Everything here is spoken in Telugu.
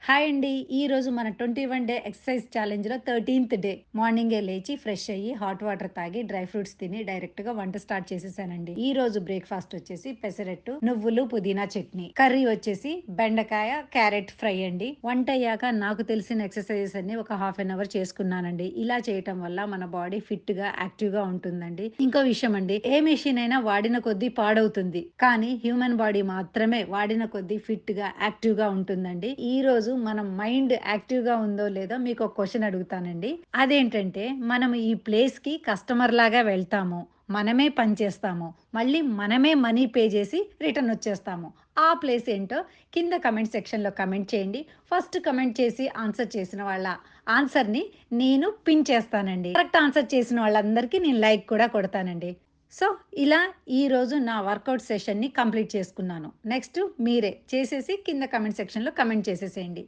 హాయ్ అండి. ఈరోజు మన 21 డే ఎక్సర్సైజ్ ఛాలెంజ్‌లో 13థ్ డే. మార్నింగే లేచి ఫ్రెష్ అయ్యి, హాట్ వాటర్ తాగి, డ్రై ఫ్రూట్స్ తిని డైరెక్ట్‌గా వంట స్టార్ట్ చేసేసానండి. ఈరోజు బ్రేక్‌ఫాస్ట్ వచ్చేసి పెసరట్టు, నువ్వులు, పుదీనా చట్నీ. కర్రీ వచ్చేసి బెండకాయ, క్యారెట్ ఫ్రై అండి. వంటయ్యాక నాకు తెలిసిన ఎక్సర్సైజెస్ అన్నీ ఒక హాఫ్ అన్ అవర్ చేసుకున్నానండి. ఇలా చేయటం వల్ల మన బాడీ ఫిట్‌గా, యాక్టివ్‌గా ఉంటుందండి. ఇంకో విషయం అండి, ఏ మెషిన్ అయినా వాడిన కొద్దీ పాడవుతుంది. కానీ హ్యూమన్ బాడీ మాత్రమే వాడిన కొద్దీ ఫిట్‌గా, యాక్టివ్‌గా ఉంటుందండి. ఈరోజు మనం మైండ్ యాక్టివ్‌గా ఉందో లేదో మీకు ఒక క్వెషన్ అడుగుతానండి. అదేంటంటే మనం ఈ ప్లేస్‌కి కస్టమర్ లాగా వెళ్తాము. మనమే పని చేస్తాము. మళ్ళీ మనమే మనీ పే చేసి రిటర్న్ వచ్చేస్తాము. ఆ ప్లేస్ ఏంటో కింద కమెంట్ సెక్షన్‌లో కమెంట్ చేయండి. ఫస్ట్ కమెంట్ చేసి ఆన్సర్ చేసిన వాళ్ళ ఆన్సర్‌ని నేను పిన్ చేస్తానండి. కరెక్ట్ ఆన్సర్ చేసిన వాళ్ళందరికీ నేను లైక్ కూడా కొడతానండి. సో, ఇలా ఈరోజు నా వర్కౌట్ సెషన్‌ని కంప్లీట్ చేసుకున్నాను. నెక్స్ట్ మీరే చేసేసి కింద కమెంట్ సెక్షన్‌లో కమెంట్ చేసేసేయండి.